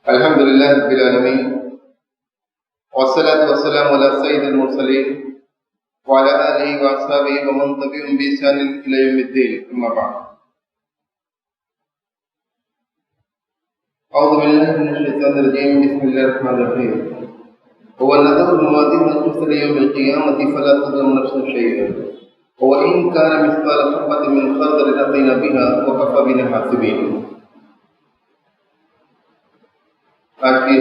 الحمد لله رب العالمين والصلاة والسلام على سيد المرسلين وعلى آله وأصحابه ومن تبعهم بإحسان إلى يوم الدين. أما بعد. أعوذ بالله من الشيطان الرجيم. بسم الله الرحمن الرحيم. ونذر الموازين القسط ليوم القيامة فلا تظلم نفس شيئا وإن كان مثقال حبة من خردل أتينا بها وكفى بنا حاسبين. آج کی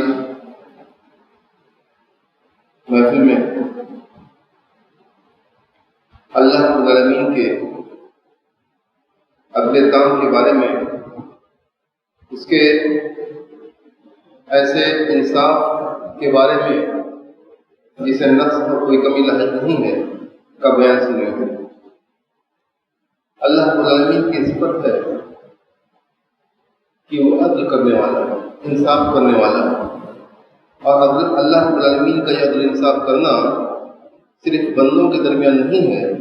محفل میں اللہ رب العالمین کے اگلے کام کے بارے میں، اس کے ایسے انصاف کے بارے میں جسے نقص پر کوئی کمی لاحق نہیں ہے کا بیان سنیں گے. اللہ رب العالمین کی صفت ہے کہ وہ عدل کرنے والا ہے، انصاف کرنے والا ہے. اور اللہ رب العالمین کا یہ عدل انصاف کرنا صرف بندوں کے درمیان نہیں ہے،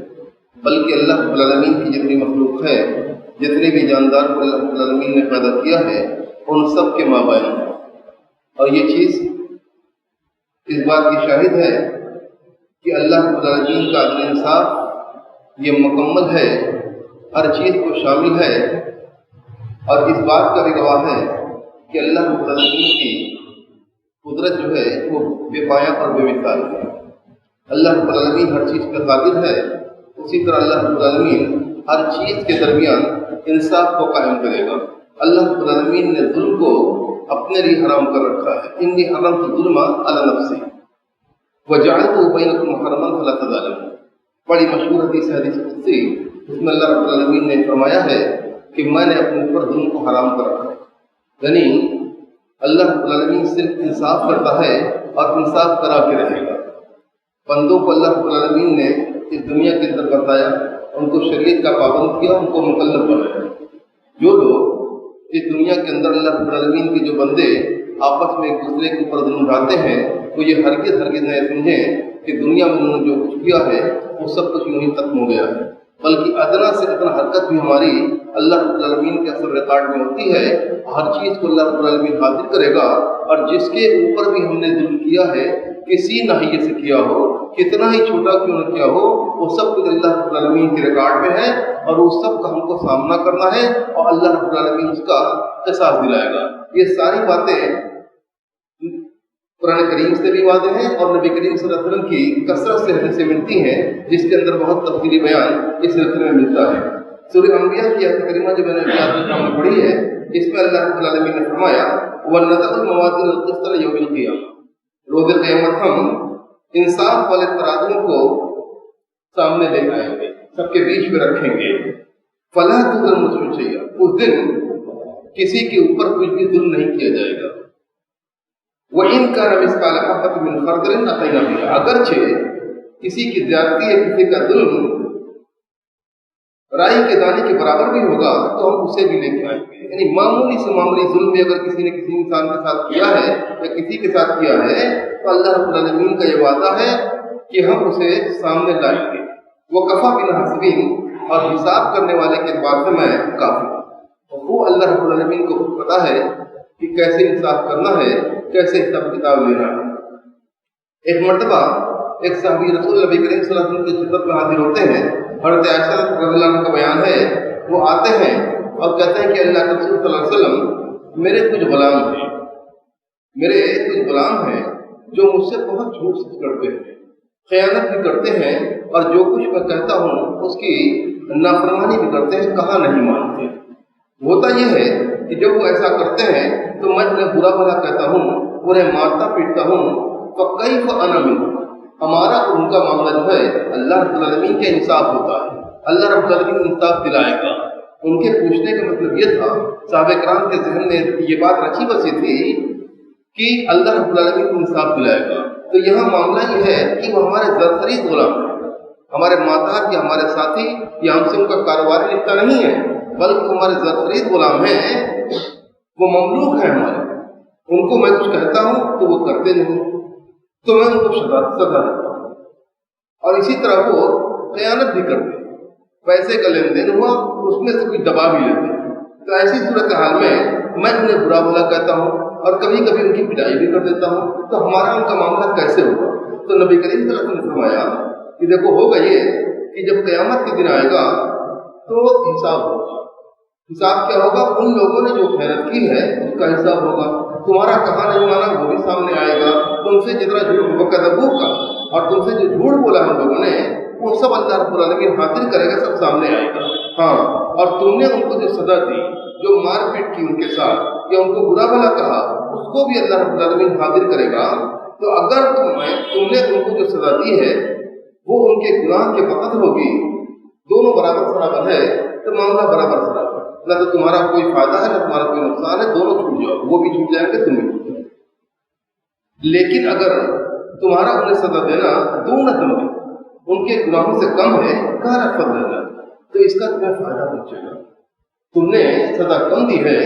بلکہ اللہ رب العالمین کی جتنی مخلوق ہے، جتنے بھی جاندار کو اللہ رب العالمین نے پیدا کیا ہے، ان سب کے مابین ہے. اور یہ چیز اس بات کی شاہد ہے کہ اللہ رب العالمین کا عدل انصاف یہ مکمل ہے، ہر چیز کو شامل ہے. اور اس بات کا بھی گواہ ہے کہ اللہ رب العالمین کی قدرت جو ہے وہ بے پایہ اور بے مثال ہے. اللہ رب العالمین ہر چیز پہ قادر ہے. اسی طرح اللہ رب العالمین ہر چیز کے درمیان انصاف کو قائم کرے گا. اللہ رب العالمین نے ظلم کو اپنے لیے حرام کر رکھا ہے. انی حرمت الظلم علی نفسی وجعلتہ بینکم محرما فلا تظالموا. بڑی مشہور حدیث قدسی، اس میں اللہ رب العالمین نے فرمایا ہے کہ میں نے اپنے اوپر ظلم کو حرام کر رکھا ہے. یعنی اللہ رب العالمین صرف انصاف کرتا ہے اور انصاف کرا کے رہے گا. بندوں کو اللہ رب العالمین نے اس دنیا کے اندر بتایا، ان کو شریعت کا پابند کیا، ان کو مکلف بنایا. جو لوگ اس دنیا کے اندر اللہ رب العالمین کے جو بندے آپس میں ایک دوسرے کے اوپر ظلم ڈالتے ہیں، وہ یہ ہرگز نہ سمجھیں کہ دنیا میں انہوں نے جو کچھ کیا ہے وہ سب کچھ یوں ہی ختم ہو گیا ہے، بلکہ ادنا سے ادنا حرکت بھی ہماری اللہ رب العالمین کے اثر ریکارڈ میں ہوتی ہے. ہر چیز کو اللہ رب العالمین حاضر کرے گا. اور جس کے اوپر بھی ہم نے ظلم کیا ہے، کسی ناحیے سے کیا ہو، کتنا ہی چھوٹا کیوں نہ کیا ہو، وہ سب کچھ اللہ رب العالمین کے ریکارڈ میں ہے. اور اس سب کا ہم کو سامنا کرنا ہے اور اللہ رب العالمین اس کا قصاص دلائے گا. یہ ساری باتیں قرآن کریم سے بھی واضح ہیں اور نبی کریم صلی اللہ علیہ وسلم کی کثرت سے حدیثیں ملتی ہیں، جس کے اندر بہت تفصیلی بیان اس سلسلے میں ملتا ہے. سورہ انبیاء کی آیت کریمہ جو میں نے ابھی آپ کے سامنے پڑھی ہے، اس میں اللہ رب العالمین نے فرمایا وَنَضَعُ الْمَوَازِينَ الْقِسْطَ لِيَوْمِ الْقِيَامَةِ. روز قیامت ہم انصاف والے ترازوؤں کو سامنے لے آئیں گے، سب کے بیچ میں رکھیں گے. فَلَا تُظْلَمُ نَفْسٌ شَيْئًا. اس دن کسی کے اوپر کچھ بھی ظلم نہیں کیا جائے گا. وَإِنْ كَانَ مِثْقَالَ حَبَّةٍ مِّنْ خَرْدَلٍ أَتَيْنَا بِهَا. اگرچہ کسی کی زیادتی یا کسی کا ظلم رائی کے دانے کے برابر بھی ہوگا تو ہم اسے بھی لے کے آئیں گے. یعنی معمولی سے معمولی ظلم بھی اگر کسی نے کسی انسان کے ساتھ کیا ہے یا کسی کے ساتھ کیا ہے تو اللہ رب العالمین کا یہ وعدہ ہے کہ ہم اسے سامنے لائیں گے. وَكَفَى بِنَا حَاسِبِينَ. اور حساب کرنے والے کے اعتبار سے میں کافی ہوں. وہ اللہ رب العالمین کو پتا ہے کہ کیسے انصاف کرنا ہے، کیسے حساب کتاب لینا ہے. ایک مرتبہ ایک صحابی رسول نبی کریم صلی اللہ علیہ وسلم کی خدمت میں حاضر ہوتے ہیں. حضرت عائشہ رضی اللہ عنہ کا بیان ہے، وہ آتے ہیں اور کہتے ہیں کہ اللہ کے رسول صلی اللہ علیہ وسلم میرے کچھ غلام ہیں جو مجھ سے بہت جھوٹ سچ کرتے ہیں، خیانت بھی کرتے ہیں، اور جو کچھ میں کہتا ہوں اس کی نافرمانی بھی کرتے ہیں، کہا نہیں مانتے. ہوتا یہ ہے کہ جب وہ ایسا کرتے ہیں تو میں انہیں برا بھلا کہتا ہوں، انہیں مارتا پیٹتا ہوں. فَكَيْفَ أَنَا مِنْهُمْ. ہمارا اور ان کا معاملہ جو ہے اللہ رب العالمین کے انصاف ہوتا ہے. اللہ رب العالمین انصاف دلائے گا. ان کے پوچھنے کا مطلب یہ تھا، صحابہ کرام کے ذہن میں یہ بات رچی بسی تھی کہ اللہ رب العالمین انصاف دلائے گا. تو یہاں معاملہ یہ ہے کہ وہ ہمارے زرخرید غلام ہیں، ہمارے ماتحت یا ہمارے ساتھی یا ہم سے ان کا کاروباری رشتہ نہیں ہے، بلکہ ہمارے زرخرید غلام ہیں، وہ مملوک ہیں ہمارے. ان کو میں کچھ کہتا ہوں تو وہ کرتے نہیں، تو میں ان کو سزا دیتا ہوں. اور اسی طرح وہ خیانت بھی کرتے ہیں. پیسے کا لین دین ہوا، اس میں سے کچھ دبا بھی لیتے ہیں. تو ایسی صورتحال میں انہیں برا بھلا کہتا ہوں، اور کبھی کبھی ان کی پٹائی بھی کر دیتا ہوں، تو ہمارا ان کا معاملہ کیسے ہوگا؟ تو نبی کریم صلی اللہ علیہ وسلم نے فرمایا کہ دیکھو ہوگا یہ کہ جب قیامت کے دن آئے گا تو حساب ہوگا۔ حساب کیا ہوگا؟ ان لوگوں نے جو خیانت کی ہے اس کا حساب ہوگا، تمہارا کہا نہیں مانا وہ بھی سامنے آئے گا، تم سے جتنا جھوٹ وکذبوا کا اور تم سے جو جھوٹ بولا ہم لوگوں نے وہ سب اللہ رب العالمین حاضر کرے گا، سب سامنے آئے گا۔ ہاں، اور تم نے ان کو جو سزا دی، جو مار پیٹ کی ان کے ساتھ یا ان کو برا بھلا کہا، اس کو بھی اللہ رب العالمین حاضر کرے گا۔ تو اگر تم نے ان کو جو سزا دی ہے وہ ان کے گناہ کے وقت ہوگی، دونوں برابر ہے، تو معاملہ برابر نہ تو تمہارا کوئی فائدہ ہے نہ تمہارا کوئی نقصان ہے، دونوں چھوٹ جاؤ، وہ بھی چھوٹ جائیں گے تم بھی چھوٹ جاؤ۔ لیکن اگر تمہارا انہیں سزا دینا دون تم ان کے گناہوں سے کم ہے، کہاں رفت دینا، تو اس کا تمہیں فائدہ پہنچے گا۔ تم نے سزا کم دی ہے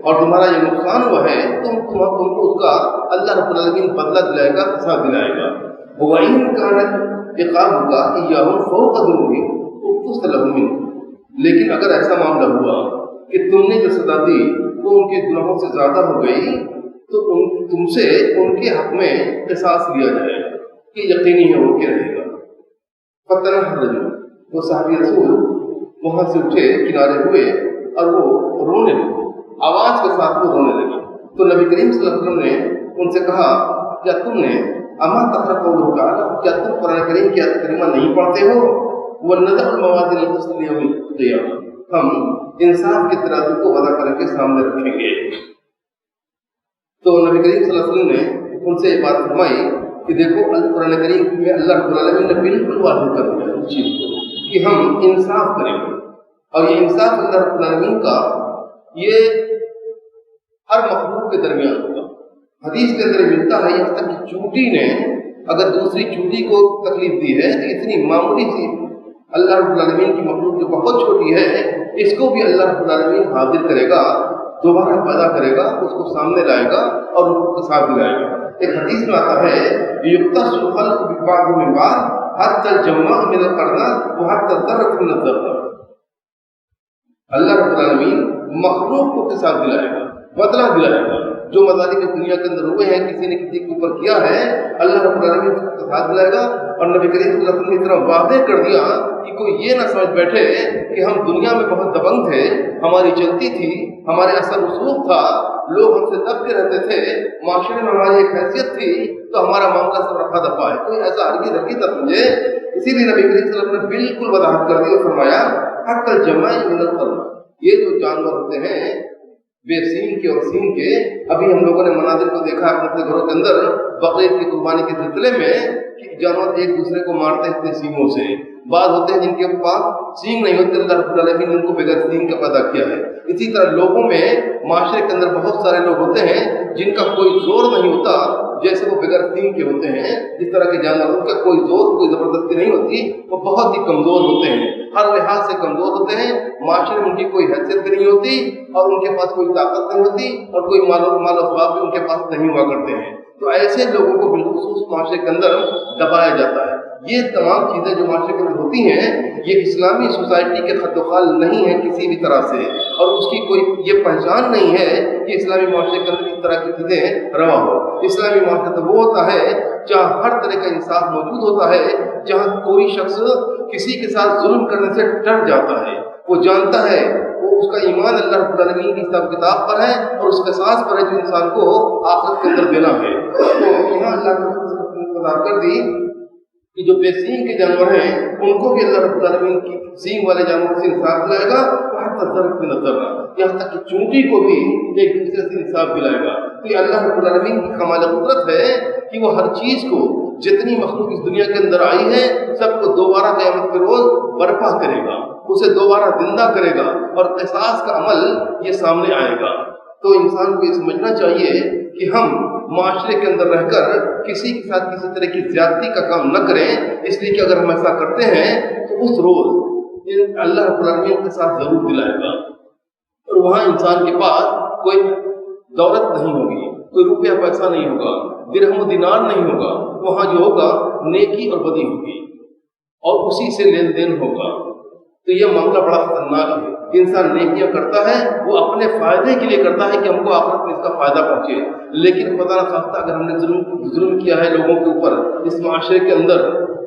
اور تمہارا یہ نقصان ہوا ہے، تم کو اس کا اللہ رب العالمین بدلہ دلائے گا، فساد دلائے گا۔ وَإِن كَانَتْ عِقَابُكَ إِيَّاهُمْ فَوْقَ ذُنُوبِهِمْ اُقْتُصْ لَهُم مِّنْهُ، لیکن اگر ایسا معاملہ ہوا کہ تم نے جو سزا دی وہ ان کے گناہوں سے زیادہ ہو گئی تو تم سے ان کے حق میں قصاص لیا جائے گا، کہ یقینی ہے وہ کیا رہے گا۔ فَتَنَحَّ الرَّجُلُ، وہ صحابی رسول وہاں سے اٹھے، کنارے ہوئے اور وہ رونے لگے، آواز کے ساتھ وہ رونے لگے۔ تو نبی کریم صلی اللہ علیہ وسلم نے ان سے کہا کیا تم نے اما تقرأ قوله تعالیٰ، کیا تم قرآن کریم کی آیت کریمہ نہیں پڑھتے ہو؟ وَنَضَعُ الْمَوَازِينَ الْقِسْطَ لِيَوْمِ الْقِيَامَةِ، ہم انصاف کے ترازو کو وضع کر کے سامنے رکھیں گے۔ تو نبی کریم صلی اللہ علیہ وسلم نے ان سے یہ بات فرمائی کہ دیکھو قرآن کریم میں اللہ رب العالمین نے بالکل واضح کر دیا اس چیز کو کہ ہم انصاف کریں گے، اور یہ انصاف اللہ رب العالمین کا یہ ہر مخلوق کے درمیان ہوگا۔ حدیث کے اندر ملتا ہے یہاں تک کہ چونٹی نے اگر دوسری چونٹی کو تکلیف دی ہے تو اتنی معمولی سی اللہ رب العالمین کی مخلوق جو بہت چھوٹی ہے، اس کو بھی اللہ رب العالمین حاضر کرے گا، دوبارہ پیدا کرے گا، اس کو سامنے لائے گا اور ان کو ساتھ دلائے گا۔ ایک حدیث میں آتا ہے یُقْتَصُ الْخَلْقُ بِبَعْضِ مِنْ بَعْضٍ حَتَّى الْجَمَّاعُ مِنَ الْقَرْنَةِ وَحَتَّى الذَّرَّةُ مِنَ الذَّرَّةِ، اللہ رب العالمین مخلوق کو کے ساتھ دلائے گا، بدلہ دلائے گا۔ جو مظالم دنیا کے اندر ہوئے ہیں، کسی نے کسی کے اوپر کیا ہے، اللہ رب العالمین اس کا ساتھ دلائے گا۔ اور نبی کریم صلی اللہ علیہ وسلم نے اتنا واضح کر دیا کہ کوئی یہ نہ سمجھ بیٹھے کہ ہم دنیا میں بہت دبنگ تھے، ہماری چلتی تھی، ہمارے اثر رسوخ تھا، لوگ ہم سے دب کے رہتے تھے، معاشرے میں ہماری ایک حیثیت تھی، تو ہمارا معاملہ سب رفع دفع ہے، کوئی ایسا ہرگز نہ سمجھے۔ اسی لیے نبی کریم صلی اللہ علیہ وسلم نے بالکل وضاحت کر دی اور فرمایا حتی الجماع من القرن، یہ جو جانور ہوتے ہیں بے سین کے اور سین کے، ابھی ہم لوگوں نے مناظر کو دیکھا اپنے گھروں کے اندر بقرعید کی قربانی کے سلسلے میں کہ جانور ایک دوسرے کو مارتے ہیں اپنے سینگوں سے۔ بعض ہوتے ہیں جن کے پاس سینگ نہیں ہوتے، اللہ رب العالمین نے ان کو بغیر سینگ کا پیدا کیا ہے۔ اسی طرح لوگوں میں معاشرے کے اندر بہت سارے لوگ ہوتے ہیں جن کا کوئی زور نہیں ہوتا، جیسے وہ بغیر سینگ کے ہوتے ہیں، اس طرح کے جانوروں کا کوئی زور کوئی زبردستی نہیں ہوتی، وہ بہت ہی کمزور ہوتے ہیں، ہر لحاظ سے کمزور ہوتے ہیں، معاشرے میں ان کی کوئی حیثیت بھی نہیں ہوتی اور ان کے پاس کوئی طاقت نہیں ہوتی اور کوئی مال و اسباب بھی ان کے پاس نہیں ہوا کرتے ہیں۔ تو ایسے لوگوں کو بالخصوص معاشرے کے اندر دبایا جاتا ہے۔ یہ تمام چیزیں جو معاشرے کے اندر ہوتی ہیں یہ اسلامی سوسائٹی کے خط و خال نہیں ہے کسی بھی طرح سے، اور اس کی کوئی یہ پہچان نہیں ہے کہ اسلامی معاشرے کے اندر اس طرح کی چیزیں روا ہو۔ اسلامی معاشرہ تو وہ ہوتا ہے جہاں ہر طرح کا انصاف موجود ہوتا ہے، جہاں کوئی شخص کسی کے ساتھ ظلم کرنے سے ڈر جاتا ہے، وہ جانتا ہے وہ اس کا ایمان اللہ رب العالمین کی حساب کتاب پر ہے اور اس قصاص پر ہے جو انسان کو آخرت کے اندر دینا ہے۔ تو یہاں اللہ نے وضاحت کر دی کہ جو بے سینگ کے جانور ہیں ان کو بھی اللہ رب العالمین کی سینگ والے جانور سے انصاف دلائے گا، وحتی الذرۃ من الذرۃ، یہاں تک کہ چونٹی کو بھی ایک دوسرے سے انصاف دلائے گا۔ تو یہ اللہ رب العالمین کی کمال قدرت ہے کہ وہ ہر چیز کو، جتنی مخلوق اس دنیا کے اندر آئی ہے، سب کو دوبارہ قیامت کے روز برپا کرے گا، اسے دوبارہ زندہ کرے گا اور قصاص کا عمل یہ سامنے آئے گا۔ تو انسان کو یہ سمجھنا چاہیے کہ ہم معاشرے کے اندر رہ کر کسی کے ساتھ کسی طرح کی زیادتی کا کام نہ کریں، اس لیے کہ اگر ہم ایسا کرتے ہیں تو اس روز اللہ رب العالمین کے ساتھ ضرور دلائے گا، اور وہاں انسان کے پاس کوئی دولت نہیں ہوگی، کوئی روپیہ پیسہ نہیں ہوگا، درہم و دینار نہیں ہوگا، وہاں جو ہوگا نیکی اور بدی ہوگی اور اسی سے لین دین ہوگا۔ تو یہ معاملہ بڑا خطرناک ہے۔ انسان نیکیاں کرتا ہے وہ اپنے فائدے کے لیے کرتا ہے کہ ہم کو آخرت میں اس کا فائدہ پہنچے، لیکن خدا نہ خواستہ اگر ہم نے ظلم کیا ہے لوگوں کے اوپر اس معاشرے کے اندر،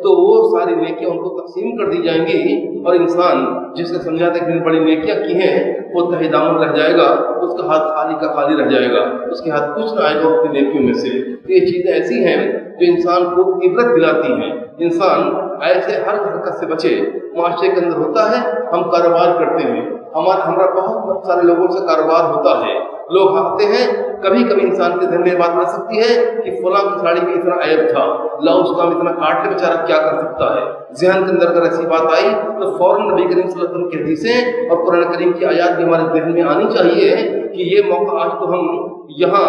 تو وہ ساری نیکیاں ان کو تقسیم کر دی جائیں گی، اور انسان جس نے سمجھا تھا کہ بڑی نیکیاں کی ہیں وہ تہی دامن رہ جائے گا، اس کا ہاتھ خالی کا خالی رہ جائے گا، اس کے ہاتھ کچھ نہ آئے گا اپنی نیکیوں میں سے۔ یہ چیزیں ایسی ہیں جو انسان کو عبرت دلاتی ہیں۔ انسان ایسے ہر حرکت سے بچے۔ معاشرے کے اندر ہوتا ہے ہم کاروبار کرتے ہیں، ہمارا بہت سارے لوگوں سے کاروبار ہوتا ہے، لوگ آتے ہیں، کبھی کبھی انسان کے ذہن میں بات آ سکتی ہے کہ فلاں کی ساڑی میں اتنا عیب تھا، لاؤ اس کا اتنا کاٹ کے بیچارہ کیا کر سکتا ہے۔ ذہن کے اندر اگر ایسی بات آئی تو فوراً نبی کریم صلی اللہ علیہ وسلم کی حدیثیں اور قرآن کریم کی آیات بھی ہمارے ذہن میں آنی چاہیے کہ یہ موقع آج تو ہم یہاں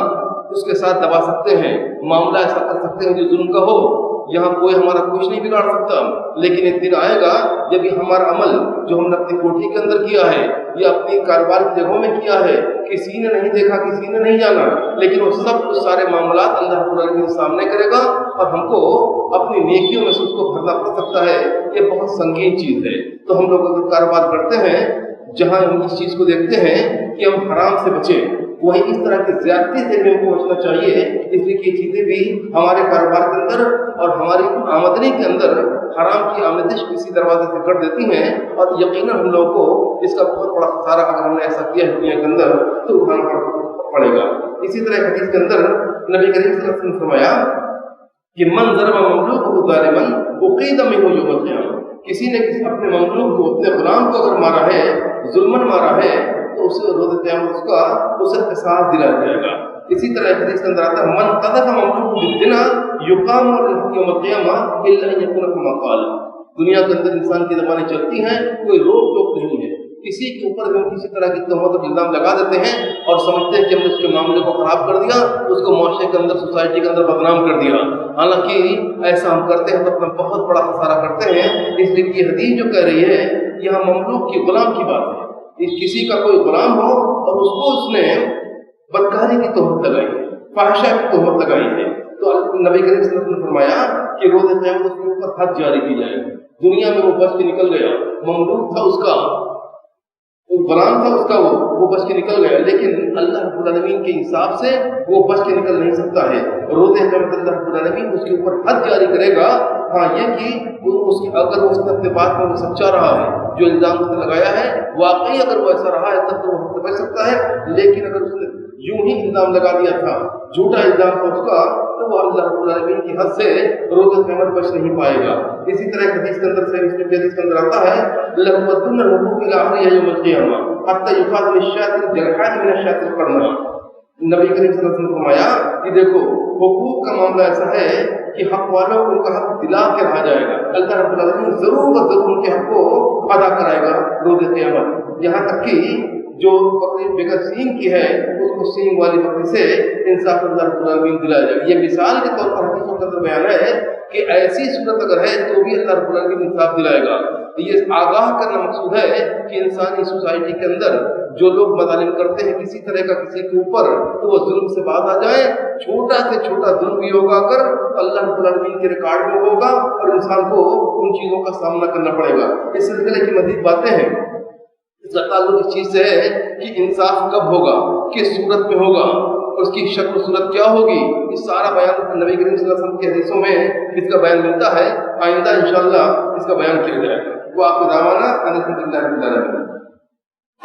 اس کے ساتھ دبا سکتے ہیں، معاملہ ایسا کر سکتے ہیں جو ظلم کا ہو، یہاں کوئی ہمارا کچھ نہیں بگاڑ سکتا، لیکن ایک دن آئے گا جب یہ ہمارا عمل جو ہم نے اپنی کوٹھی کے اندر کیا ہے یا اپنی کاروبار کی جگہوں میں کیا ہے، کسی نے نہیں دیکھا، کسی نے نہیں جانا، لیکن وہ سب کچھ سارے معاملات اللہ رب العالمین سامنے کرے گا اور ہم کو اپنی نیکیوں میں سے اس کو بھرنا پڑ سکتا ہے۔ یہ بہت سنگین چیز ہے۔ تو ہم لوگ اگر کاروبار کرتے ہیں جہاں ہم اس چیز کو دیکھتے ہیں کہ ہم حرام سے بچیں، وہی اس طرح کی زیادتی سے بھی ہم کو بچنا چاہیے، اس لیے کہ یہ چیزیں بھی ہمارے کاروبار کے اندر اور ہماری آمدنی کے اندر حرام کی آمدش کسی دروازے سے کر دیتی ہیں، اور یقیناً ہم لوگوں کو اس کا بہت بڑا خسارہ اگر ہم نے ایسا کیا ہے دنیا کے اندر تو اٹھانا پڑے گا۔ اسی طرح حدیث کے اندر نبی کریم صلی اللہ علیہ وسلم نے فرمایا کہ من ضرب مملوکہ ظالما اقید منہ یوم القیامہ، کسی نے اپنے مملوک کو، اپنے غلام کو اگر مارا ہے، ظلمن مارا ہے، تو اسے روز قیامت اسے قصاص دلایا جائے گا۔ اسی طرح حدیث کے اندر آتا ہے من قذف مملوک بالزنا یقام یوم القیامہ الا ان یکون کما قال، دنیا کے اندر انسان کی زبانیں چلتی ہیں، کوئی روک ٹوک نہیں ہے، کسی کے اوپر ہم کسی طرح کی تہمت اور الزام لگا دیتے ہیں اور سمجھتے ہیں کہ ہم نے اس کے معاملے کو خراب کر دیا، اس کو معاشرے کے اندر، سوسائٹی کے اندر بدنام کر دیا، حالانکہ ایسا ہم کرتے ہیں تو اپنا بہت بڑا خسارہ کرتے ہیں۔ اس لیے یہ حدیث جو کہہ رہی ہے یہاں مملوک کی، غلام کی بات ہے، کسی کا کوئی غلام ہو اور اس کو اس نے بدکاری کی تہمت لگائی ہے، فحشہ کی تہمت لگائی ہے، تو نبی کریم صلی اللہ علیہ وسلم نے فرمایا کہ روز قیامت اس کے اوپر حد جاری کی جائے گی۔ دنیا میں وہ بچ کے نکل گیا، مملوک تھا اس کا، غلام تھا اس کا، وہ بچ کے نکل گیا، لیکن اللہ رب العالمین کے انصاف سے وہ بچ کے نکل نہیں سکتا ہے۔ روز قیامت اللہ رب العالمین اس کے اوپر حد جاری کرے گا۔ ہاں یہ کہ اگر وہ اپنے بات میں وہ سچا رہا ہے، جو الزام اس نے لگایا ہے واقعی اگر وہ ایسا رہا ہے تب تو وہ حد سے بچ سکتا ہے، لیکن اگر اس نے یوں ہی الزام لگا دیا تھا، جھوٹا الزام تھا اس کا، تو وہ اللہ رب العالمین کی حد سے روز قیامت بچ نہیں پائے گا۔ اسی طرح حدیث کے اندر سے مسلم کی حدیث کے اندر آتا ہے لَتُؤَدُّنَّ الْحُقُوقَ إِلَىٰ أَهْلِهَا يَوْمَ الْقِيَامَةِ حَتَّىٰ يُقَاتِلَ الشَّاةُ الْجَرْحَاءُ مِنَ الشَّاةِ الْقَرْنَاءِ۔ نبی کریم صلی اللہ علیہ وسلم نے فرمایا کہ دیکھو حقوق کا معاملہ ایسا ہے کہ حق والوں کو ان کا حق دلا کے رہا جائے گا، اللہ رب العالمین ضرور ان کے حق کو ادا کرائے گا روز قیامت، یہاں تک کہ جو بکری بغیر سینگ کی ہے اس کو سینگ والی بکری سے انصاف اللہ رب العالمین دلایا جائے گا۔ یہ مثال کے طور پر حدیثوں کے اندر بیان ہے کہ ایسی صورت اگر ہے تو بھی اللہ رب العالمین انصاف دلائے گا۔ یہ آگاہ کرنا مقصود ہے کہ انسانی سوسائٹی کے اندر جو لوگ مظالم کرتے ہیں کسی طرح کا کسی کے اوپر، تو وہ ظلم سے باز آ جائیں، چھوٹا سے چھوٹا ظلم بھی ہوگا اگر اللہ رب العالمین کے ریکارڈ میں ہوگا اور انسان کو ان چیزوں کا سامنا کرنا پڑے گا۔ اس سلسلے کی مزید باتیں ہیں، اس کا تعلق اس چیز سے ہے کہ انصاف کب ہوگا، کس صورت میں ہوگا، اس کی شکل و صورت کیا ہوگی، یہ سارا بیان نبی کریم صلی اللہ علیہ وسلم کی حدیثوں میں اس کا بیان ملتا ہے۔ آئندہ انشاءاللہ اس کا بیان کیا جائے گا۔ وہ آپ کو دعوانا الحمدللہ رب العالمین۔